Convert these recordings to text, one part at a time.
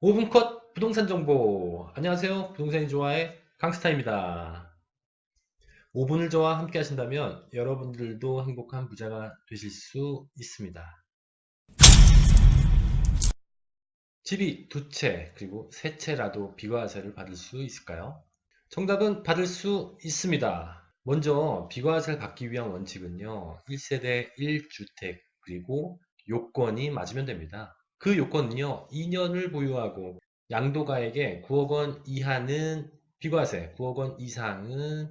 5분 컷 부동산 정보. 안녕하세요. 부동산이 좋아해 강스타입니다. 5분을 저와 함께 하신다면 여러분들도 행복한 부자가 되실 수 있습니다. 집이 두 채 그리고 세 채라도 비과세를 받을 수 있을까요? 정답은 받을 수 있습니다. 먼저 비과세를 받기 위한 원칙은요. 1세대 1주택 그리고 요건이 맞으면 됩니다. 그 요건은요. 2년을 보유하고 양도가액의 9억 원 이하는 비과세, 9억 원 이상은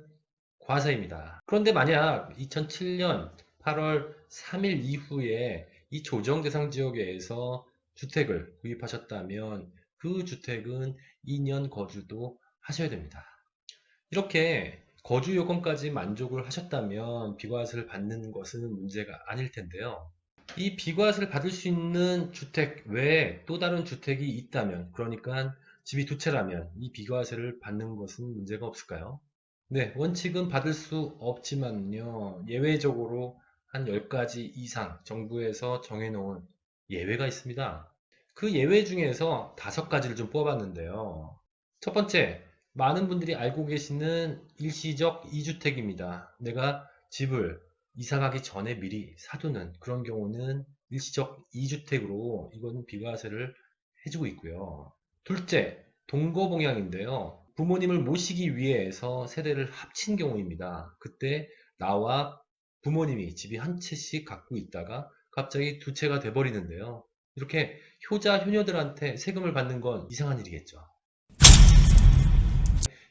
과세입니다. 그런데 만약 2007년 8월 3일 이후에 이 조정 대상 지역에서 주택을 구입하셨다면 그 주택은 2년 거주도 하셔야 됩니다. 이렇게 거주 요건까지 만족을 하셨다면 비과세를 받는 것은 문제가 아닐 텐데요. 이 비과세를 받을 수 있는 주택 외에 또 다른 주택이 있다면, 그러니까 집이 두 채라면 이 비과세를 받는 것은 문제가 없을까요? 네, 원칙은 받을 수 없지만요. 예외적으로 한 10가지 이상 정부에서 정해놓은 예외가 있습니다. 그 예외 중에서 5가지를 좀 뽑아봤는데요. 첫 번째, 많은 분들이 알고 계시는 일시적 2주택입니다. 내가 집을 이사 가기 전에 미리 사두는 그런 경우는 일시적 2주택으로 이건 비과세를 해주고 있고요. 둘째, 동거봉양인데요. 부모님을 모시기 위해서 세대를 합친 경우입니다. 그때 나와 부모님이 집이 한 채씩 갖고 있다가 갑자기 두 채가 돼버리는데요. 이렇게 효자, 효녀들한테 세금을 받는 건 이상한 일이겠죠.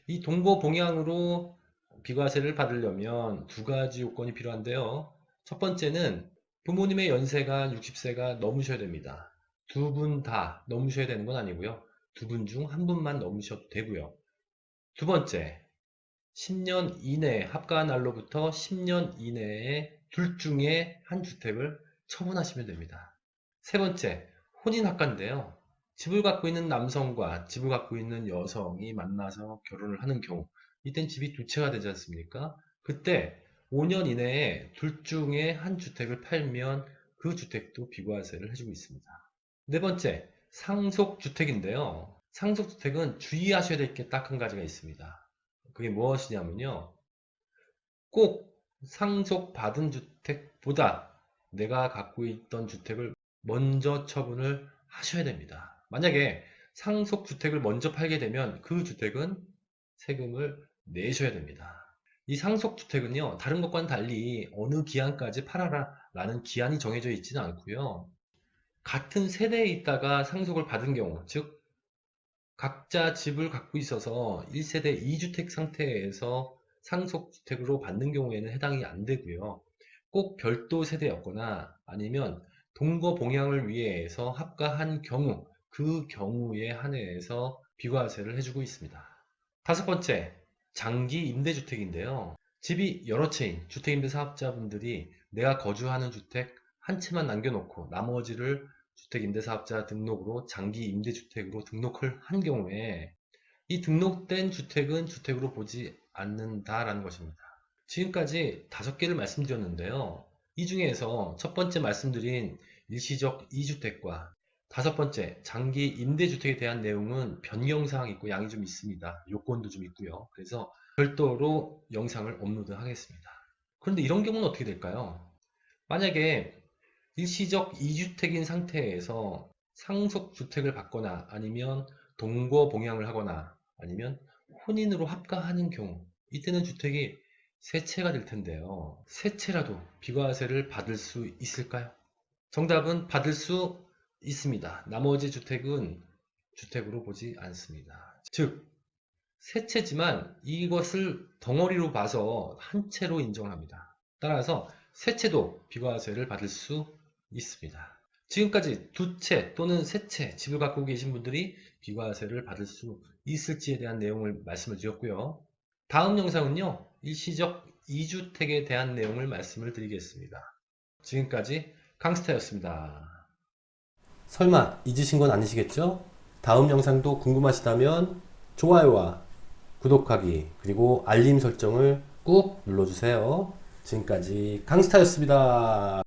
이 동거봉양으로 비과세를 받으려면 2가지 요건이 필요한데요. 첫 번째는 부모님의 연세가 60세가 넘으셔야 됩니다. 두 분 다 넘으셔야 되는 건 아니고요. 두 분 중 한 분만 넘으셔도 되고요. 두 번째, 10년 이내, 합가한 날로부터 10년 이내에 둘 중에 한 주택을 처분하시면 됩니다. 세 번째, 혼인합가인데요. 집을 갖고 있는 남성과 집을 갖고 있는 여성이 만나서 결혼을 하는 경우, 이땐 집이 두 채가 되지 않습니까? 그때 5년 이내에 둘 중에 한 주택을 팔면 그 주택도 비과세를 해주고 있습니다. 네 번째, 상속주택인데요. 상속주택은 주의하셔야 될 게 딱 한 가지가 있습니다. 그게 무엇이냐면요. 꼭 상속받은 주택보다 내가 갖고 있던 주택을 먼저 처분을 하셔야 됩니다. 만약에 상속주택을 먼저 팔게 되면 그 주택은 세금을 내셔야 됩니다. 이 상속주택은요, 다른 것과는 달리 어느 기한까지 팔아라 라는 기한이 정해져 있지는 않고요. 같은 세대에 있다가 상속을 받은 경우, 즉 각자 집을 갖고 있어서 1세대 2주택 상태에서 상속주택으로 받는 경우에는 해당이 안 되고요. 꼭 별도 세대였거나 아니면 동거봉양을 위해서 합가한 경우, 그 경우에 한해서 비과세를 해주고 있습니다. 다섯 번째, 장기 임대주택인데요. 집이 여러 채인 주택임대사업자분들이 내가 거주하는 주택 한 채만 남겨놓고 나머지를 주택임대사업자 등록으로 장기 임대주택으로 등록을 한 경우에 이 등록된 주택은 주택으로 보지 않는다라는 것입니다. 지금까지 5개를 말씀드렸는데요. 이 중에서 첫 번째 말씀드린 일시적 2주택과 다섯 번째 장기 임대주택에 대한 내용은 변경사항이 있고 양이 좀 있습니다. 요건도 좀 있고요. 그래서 별도로 영상을 업로드 하겠습니다. 그런데 이런 경우는 어떻게 될까요? 만약에 일시적 2주택인 상태에서 상속주택을 받거나 아니면 동거봉양을 하거나 아니면 혼인으로 합가하는 경우, 이때는 주택이 세 채가 될 텐데요. 세 채라도 비과세를 받을 수 있을까요? 정답은 받을 수 있습니다. 나머지 주택은 주택으로 보지 않습니다. 즉, 세 채지만 이것을 덩어리로 봐서 한 채로 인정합니다. 따라서 세 채도 비과세를 받을 수 있습니다. 지금까지 두 채 또는 세 채 집을 갖고 계신 분들이 비과세를 받을 수 있을지에 대한 내용을 말씀을 드렸고요. 다음 영상은요, 일시적 2주택에 대한 내용을 말씀을 드리겠습니다. 지금까지 강스타였습니다. 설마 잊으신 건 아니시겠죠? 다음 영상도 궁금하시다면 좋아요와 구독하기 그리고 알림 설정을 꾹 눌러주세요. 지금까지 강스타였습니다.